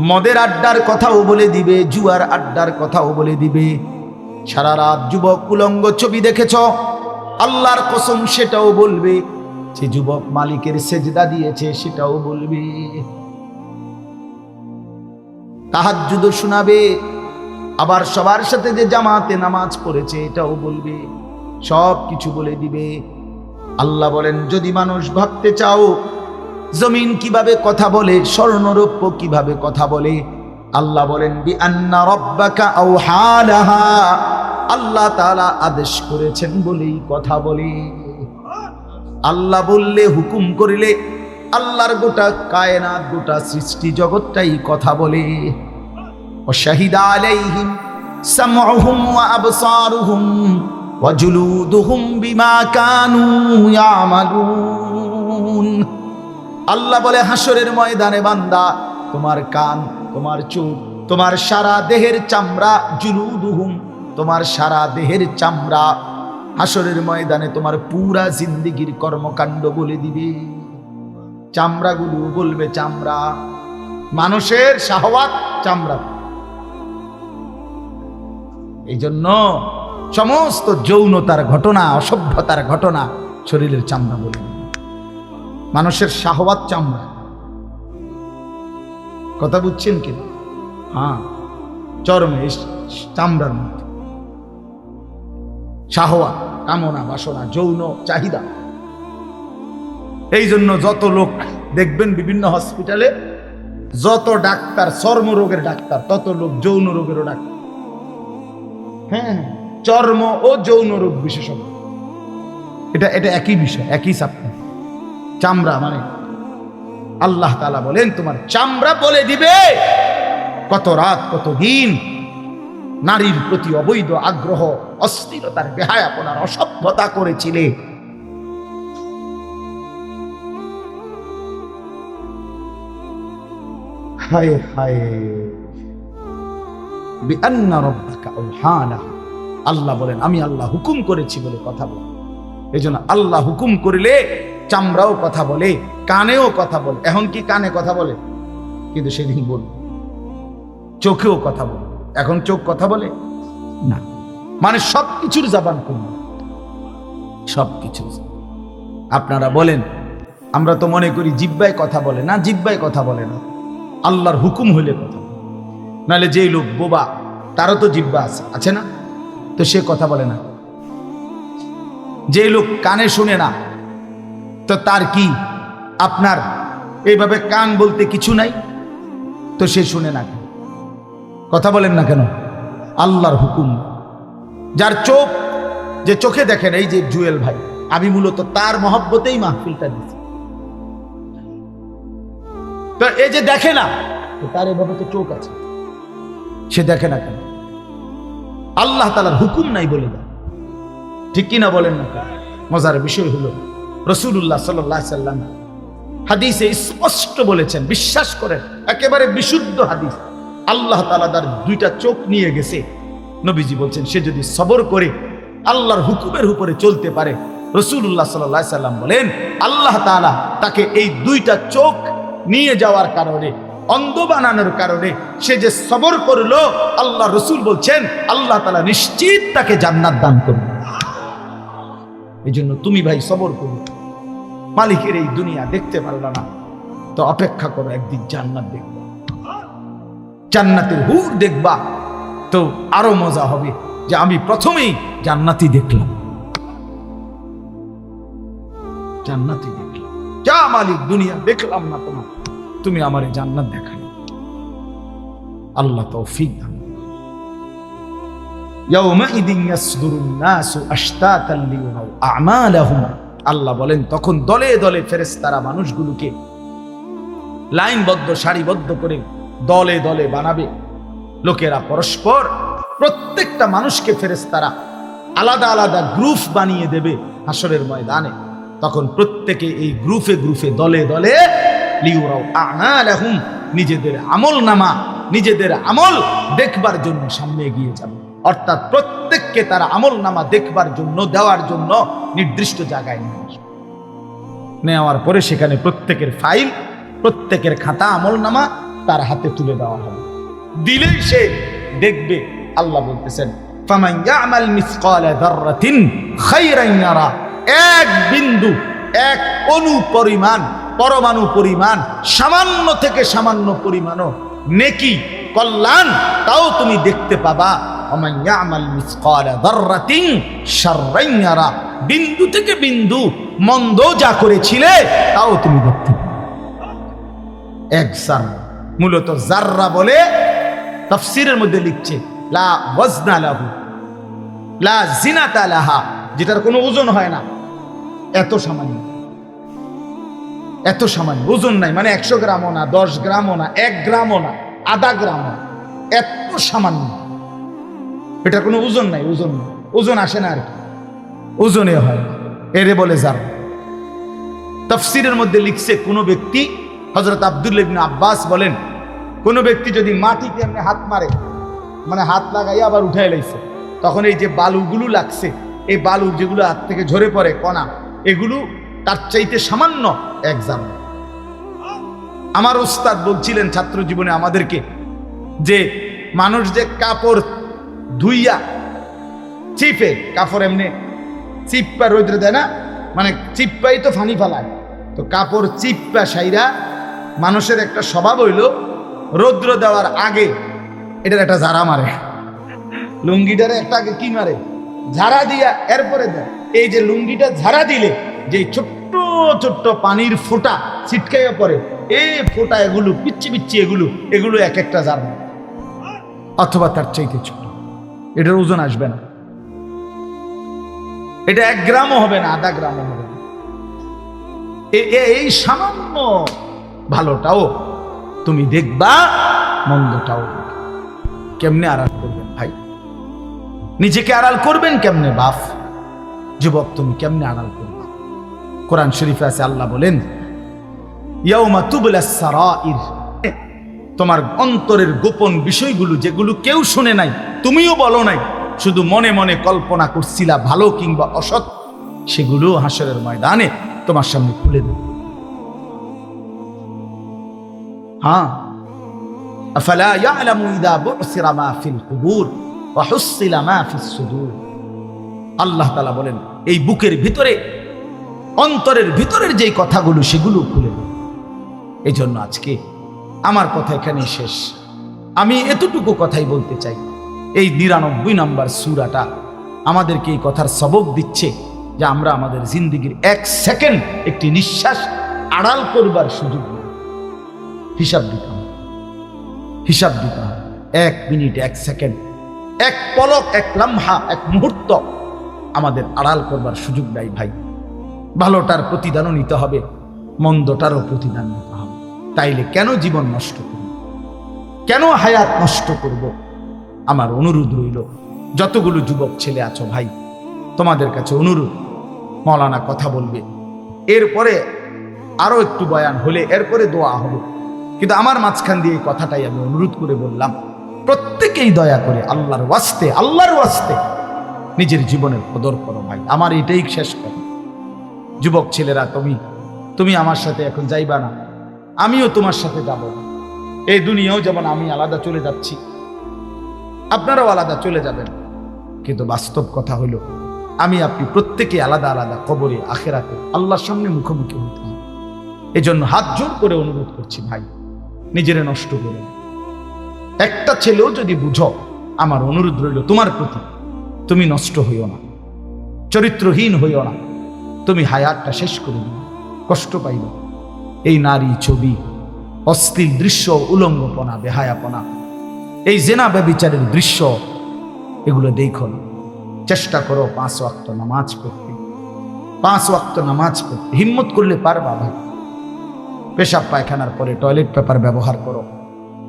মদের আড্ডার কথাও বলে দিবে, জুয়ার আড্ডার কথাও বলে দিবে। সারা রাত যুবক উলঙ্গ ছবি দেখেছ, আল্লাহর কসম সেটাও বলবে। যে যুবক মালিকের সেজদা দিয়েছে সেটাও বলবে। তাহাজ্জুদ শোনাবে, আবার সবার সাথে যে জামাতে নামাজ পড়েছে এটাও বলবে, সব কিছু বলে দিবে। আল্লাহ বলেন যদি মানুষ ভাবতে চাও জমিন কিভাবে কথা বলে, স্বর্ণরৌপ্য কিভাবে কথা বলে, আল্লাহ বলেন বিআন্না রাব্বাকা আওহা লাহা। আল্লাহ তাআলা আদেশ করেছেন বলেই কথা বলে। আল্লাহ বললে, হুকুম করিলে আল্লাহর গোটা কায়নাত, গোটা সৃষ্টি জগৎটাই কথা বলে। ওয়াশাহিদা আলাইহিম সামউহুম ওয়া আবসারুহুম ওয়া জুলুদুহুম বিমা কানু ইয়ামালুন। আল্লাহ বলে হাসরের ময়দানে বান্দা, তোমার কান, তোমার চোখ, তোমার সারা দেহের চামড়া, জুলুদুহুম, তোমার সারা দেহের চামড়া হাসরের ময়দানে তোমার পুরা জিন্দেগীর কর্মকাণ্ড বলে দিবে। চামড়াগুলো বলবে, চামড়া মানুষের শাহওয়াত চামড়া। এই জন্য সমস্ত যৌনতার ঘটনা, অসভ্যতার ঘটনা শরীরের চামড়া বলে দিবে। মানুষের শাহওয়াত চামড়া। কথা বুঝছেন কি? হ্যাঁ, চরমে চামড়ার মধ্যে শাহওয়াত, কামনা, বাসনা, যৌন চাহিদা। এই জন্য যত লোক দেখবেন বিভিন্ন হসপিটালে, যত ডাক্তার চর্মরোগের ডাক্তার, তত লোক যৌন রোগেরও ডাক্তার। হ্যাঁ, চর্ম ও যৌন রোগ বিশেষজ্ঞ, এটা একই বিষয়, একই সাপ্তাহ। চামড়া মানে আল্লাহ তাআলা বলেন তোমার চামড়া বলে দিবে কত রাত, কত দিন নারীর প্রতি অবৈধ আগ্রহ, অস্থিরতার, বেহায়াপনার, অসভ্যতা করেছিলে। হায় হায়, বিআন্না রাব্বাকা আওহা লাহা। আল্লাহ বলেন আমি আল্লাহ হুকুম করেছি বলে কথা বলে। এই জন্য আল্লাহ হুকুম করিলে চামড়াও কথা বলে, কানেও কথা বলে। এখন কি কানে কথা বলে? কিন্তু সেদিন বল চোখেও কথা বলে। এখন চোখ কথা বলে না, মানে সবকিছুর জবান খুলবে, সবকিছু। আপনারা বলেন, আমরা তো মনে করি জিহ্বায় কথা বলে না, জিহ্বায় কথা বলে না, আল্লাহর হুকুম হইলে কথা বলে। নাহলে যেই লোক বোবা তারও তো জিহ্বা আছে না, তো সে কথা বলে না। যে লোক কানে শুনে না, তো তার কি আপনার এইভাবে কান বলতে কিছু নাই, তো সে শুনে না, কথা বলেন না কেন? আল্লাহর হুকুম। যার চোখ, যে চোখে দেখেন, এই যে জুয়েল ভাই, আমি মূলত তার মহব্বতেই মাহফিলটা দিচ্ছি। তো এই যে দেখে না, তো তার এভাবে তো চোখ আছে, সে দেখে না কেন? আল্লাহ তাআলার হুকুম নাই বলে দেয়, ঠিক কিনা বলেন না? মজার বিষয় হলো রাসূলুল্লাহ সাল্লাল্লাহু আলাইহি সাল্লাম হাদিসে স্পষ্ট বলেছেন, বিশ্বাস করেন, একেবারে বিশুদ্ধ হাদিস। আল্লাহ তাআলা তার দুইটা চোখ নিয়ে গেছে। নবীজি বলছেন সে যদি সবর করে আল্লাহর হুকুমের উপরে চলতে পারে, রাসূলুল্লাহ সাল্লাল্লাহু আলাইহি সাল্লাম বলেন আল্লাহ তাআলা তাকে এই দুইটা চোখ নিয়ে যাওয়ার কারণে, অন্ধ বানানোর কারণে সে যে সবর করলো, আল্লাহ রাসূল বলছেন আল্লাহ তাআলা নিশ্চিত তাকে জান্নাত দান করবে। এই জন্য তুমি ভাই সবর করো। মালিকের এই দুনিয়া দেখতে পারলো না তো অপেক্ষা করো, একদিন জান্নাত দেখবা, জান্নাতের হুর দেখবা, তো আরো মজা হবে যে আমি প্রথমেই জান্নাতি দেখলাম, জান্নাতি দেখলাম। যা মালিক, দুনিয়া দেখলাম না তোমার, তুমি আমারে জান্নাত দেখাই। আল্লাহ তৌফিক দান। ইয়াউমাইদিন ইয়াসদুরুন নাসু আশতাতান লিয়ারাউ আমালাহুম, আল্লাহ বলেন তখন দলে দলে ফেরেশতারা মানুষগুলোকে লাইনবদ্ধ সারিবদ্ধ করে দলে দলে বানাবে। লোকেরা পরস্পর, প্রত্যেকটা মানুষকে ফেরেশতারা আলাদা আলাদা গ্রুপ বানিয়ে দেবে হাসরের ময়দানে। তখন প্রত্যেকে এই গ্রুপে গ্রুপে দলে দলে লিয়ারাউ আমালাহুম, নিজেদের আমল নামা, নিজেদের আমল দেখবার জন্য সামনে এগিয়ে যাবে। অর্থাৎ প্রত্যেককে তার আমল নামা দেখবার জন্য, দেওয়ার জন্য নির্দিষ্ট জায়গায় নিয়ে আসবে। নেওয়ার পরে সেখানে প্রত্যেকের ফাইল, প্রত্যেকের খাতা আমল নামা তার হাতে তুলে দেওয়া হবে। দিলেই সে দেখবে। আল্লাহ বলতেছেন ফামান ইয়ামাল মিসকালা যাররাতিন খায়রান ইয়ারা, এক বিন্দু, এক অণু পরিমাণ, পরমাণু পরিমাণ, সামান্য থেকে সামান্য পরিমাণও নেকি, কল্যাণ, তাও তুমি দেখতে পাবা। ওমান ইয়ামাল মিসকালা যাররাতিন শাররান ইয়ারা, বিন্দু থেকে বিন্দু মন্দ যা করেছিলে তাও তুমি দেখতে পাবে। এক জাররা, মূলত জাররা বলে তাফসীরের মধ্যে লিখছে লা ওয়াজনা লাহু লা জিনাতা লাহা, যেটার কোনো ওজন হয় না, এত সামান্য, এত সামান্য, ওজন নাই, মানে 100 গ্রামও না, 10 গ্রামও না, 1 গ্রামও না, আধা গ্রামও, এত সামান্য, এটা কোনো ওজন নাই, ওজন নাই, ওজন আসে না আর কি, ওজনে হয়, এরে বলে জাররা। তাফসীরের মধ্যে লিখছে কোন ব্যক্তি, হযরত আব্দুল্লাহ ইবনে আব্বাস বলেন, কোন ব্যক্তি যদি মাটিতে এমনি হাত মারে, মানে হাত লাগাই আবার উঠাই লাইছে, তখন এই যে বালুগুলো লাগছে, এই বালু যেগুলো হাত থেকে ঝরে পড়ে কণা, এগুলো তার চাইতে সামান্য এক জাররা। আমার উস্তাদ বলছিলেন ছাত্র জীবনে আমাদেরকে যে মানুষ যে কাপড় ধুইয়া চিপে, কাপড় এমনি চিপ্পা রোদ্রে দেয় না, মানে চিপ্পাই তো ফানি ফালায়, তো কাপড় চিপ্পা সাইরা মানুষের একটা স্বভাব হইল রৌদ্র দেওয়ার আগে এটার একটা ঝাড়া মারে, লুঙ্গিটারে একটা আগে কি মারে, ঝাড়া দিয়া এরপরে দেয়। এই যে লুঙ্গিটা ঝাড়া দিলে যে ছোট্ট ছোট্ট পানির ফোঁটা ছিটকাইয়া পড়ে, এই ফোঁটা এগুলো পিচ্ছি পিচ্ছি, এগুলো এক একটা ঝাড়া, অথবা তার চাইতে ছোট, এটার ওজন আসবে না, এটা 1 গ্রামও হবে না, আধা গ্রামও হবে না। এই সামান্য ভালোটাও তুমি দেখবা, মন্দটাও দেখবা। কেমনে আড়াল করবেন ভাই? নিজেকে আড়াল করবেন কেমনে বাপ? যুবক তুমি কেমনে আড়াল করবা? কোরআন শরীফে আছে, আল্লাহ বলেন ইয়াউমা তুবলাস সারাইর, তোমার অন্তরের গোপন বিষয়গুলো যেগুলো কেউ শুনে নাই, তুমিও বলো নাই, শুধু মনে মনে কল্পনা করছিলা ভালো কিংবা অসৎ, সেগুলো হাসরের ময়দানে তোমার সামনে খুলে দেবে। হ্যাঁ, আফালা ইয়ালামু ইযা বুসিরা মা ফিল কুবুর ওয়া হুসিলা মা ফিস সুদুর। আল্লাহ তাআলা বলেন এই বুকের ভিতরে, অন্তরের ভিতরের যেই কথাগুলো সেগুলো খুলে দেবে। এই জন্য আজকে আমার কথা এখানেই শেষ। আমি এতটুকু কথাই বলতে চাই, এই 99 নম্বর সূরাটা আমাদেরকে এই কথার সবক দিচ্ছে যে আমরা আমাদের জিন্দেগির 1 সেকেন্ড, একটি নিঃশ্বাস আড়াল করবার সুযোগ নেই। হিসাব দিতে হবে, হিসাব দিতে হবে। 1 মিনিট, 1 সেকেন্ড, 1 পলক, 1 লম্হা, 1 মুহূর্ত আমাদের আড়াল করবার সুযোগ নাই ভাই। ভালোটার প্রতিদানও নিতে হবে, মন্দটারও প্রতিদান নিতে হবে। তাইলে কেন জীবন নষ্ট করব, কেন হায়াত নষ্ট করব? আমার অনুরোধ রইল, যতগুলো যুবক ছেলে আছো ভাই, তোমাদের কাছে অনুরোধ, মৌলানা কথা বলবে, এরপরে আরো একটু বয়ান হলে এরপরে দোয়া হবে, কিন্তু আমার মাঝখান দিয়ে এই কথাটাই আমি অনুরোধ করে বললাম, প্রত্যেকেই দয়া করে আল্লাহর ওয়াস্তে নিজের জীবনের কদর করো ভাই। আমার এটাই শেষ কথা। যুবক ছেলেরা, তুমি আমার সাথে এখন যাইবা না, আমিও তোমার সাথে যাব না। এই দুনিয়াও যেমন আমি আলাদা চলে যাচ্ছি, আপনারাও আলাদা চলে যাবেন, কিন্তু বাস্তব কথা হলো আমি আপনি প্রত্যেকে আলাদা আলাদা কবরে আখেরাতে আল্লাহর সামনে মুখোমুখি হতে হবে। এজন্য হাত জোর করে অনুরোধ করছি ভাই, নিজেরে নষ্ট করে না। একটা ছেলেও যদি বুঝো, আমার অনুরোধ রইল তোমার প্রতি, তুমি নষ্ট হইও না, চরিত্রহীন হইও না, তুমি হায়াতটা শেষ করে দিও, কষ্ট পাইব। এই নারী ছবি, অশ্লীল দৃশ্য, উলঙ্গপনা, বেহায়াপনা, এই জেনা ব্যভিচারের দৃশ্য, এগুলো দেখো না। চেষ্টা করো 5 ওয়াক্ত নামাজ পড়তে, 5 ওয়াক্ত নামাজ পড়তে হিম্মত করলে পারবা ভাই। পেশাব পায়খানার পরে টয়লেট পেপার ব্যবহার করো,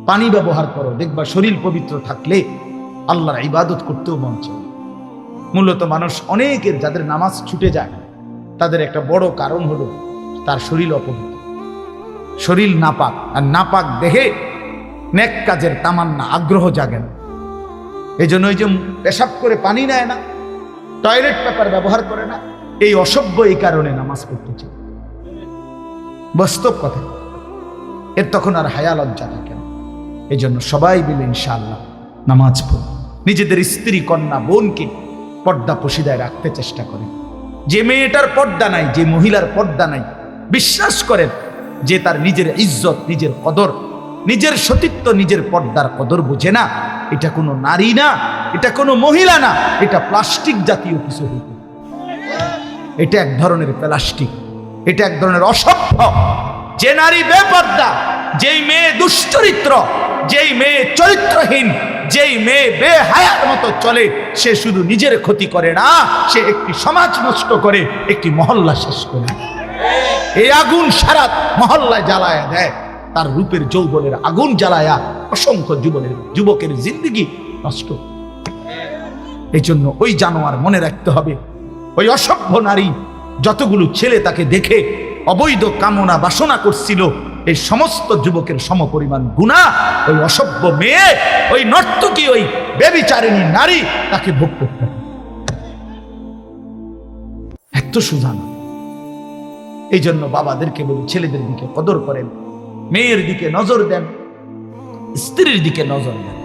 পানি ব্যবহার করো, দেখবা শরীর পবিত্র থাকলে আল্লাহর ইবাদত করতেও মন চায়। মূলত মানুষ অনেকের যাদের নামাজ ছুটে যায়, তাদের একটা বড় কারণ হলো তার শরীর অপবিত্র, শরীর নাপাক। আর নাপাক দেখে নেক কাজের তামান্না, আগ্রহ জাগে না। এই জন্য ওই যে পেশাব করে পানি নেয় না, টয়লেট পেপার ব্যবহার করে না, এই অসভ্য এই কারণে নামাজ পড়তে চায়। বাস্তব কথা, এর তখন আর হায়া লজ্জা থাকে না। এই জন্য সবাই মিলে ইনশাআল্লাহ নামাজ পড়ো, নিজেদের স্ত্রী, কন্যা, বোনকে পর্দা পশিদায় রাখতে চেষ্টা করেন। যে মেয়েটার পর্দা নাই, যে মহিলার পর্দা নাই, বিশ্বাস করেন যে তার নিজের ইজ্জত, নিজের কদর, নিজের সতীত্ব, নিজের পর্দার কদর বোঝে না। এটা কোনো নারী না, এটা কোনো মহিলা না, এটা প্লাস্টিক জাতীয় কিছু হইতে, এটা এক ধরনের প্লাস্টিক, এটা এক ধরনের অসভ্য। যে নারী বেপর্দা, যেই মেয়ে দুশ্চরিত্র, যেই মেয়ে চরিত্রহীন, যেই মেয়ে বেহায়ার মতো চলে, সে শুধু নিজের ক্ষতি করে না, সে একটি সমাজ নষ্ট করে, একটি মহল্লা শেষ করে। এই আগুন সারা মহল্লায় জ্বালায়া দেয়, তার রূপের যৌবনের আগুন জ্বালায়া অসংখ্য যুবকের জিন্দগি নষ্ট। এই জন্য ওই জানোয়ার মনে রাখতে হবে, ওই অসভ্য নারী যতগুলো ছেলে তাকে দেখে অবৈধ কামনা বাসনা করছিল, এই সমস্ত যুবকের সমপরিমাণ গুনাহ ওই অসভ্য মেয়ে, ওই নর্তকী, ওই ব্যভিচারিণী নারী তাকে ভোগ করতে হবে। এত সুধা না। এই জন্য বাবাদেরকে বলি, ছেলেদের দিকে কদর করেন, মেয়ের দিকে নজর দেন, স্ত্রীর দিকে নজর দেন।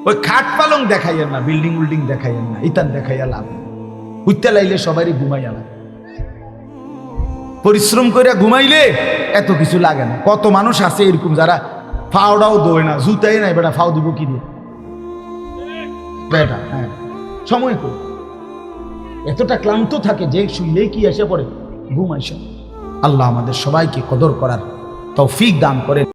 ওই খাট পালং দেখাইয়েন না, বিল্ডিং উল্ডিং দেখাইয়েন না, ইতান দেখাইয়া লাভ উঠতে লাইলে সবারই ঘুমাইয়া লাগে। পরিশ্রম করে ঘুমাইলে এত কিছু লাগে না। কত মানুষ আছে এরকম যারা ফাওড়াও দোয় না, জুতাই নাই, বেটা ফাও দিব কি দিয়ে বেটা, হ্যাঁ সময় করে এতটা ক্লান্ত থাকে যে শুইলেই কি এসে পড়ে ঘুম আইসা। আল্লাহ আমাদের সবাইকে কদর করার তৌফিক দান করেন।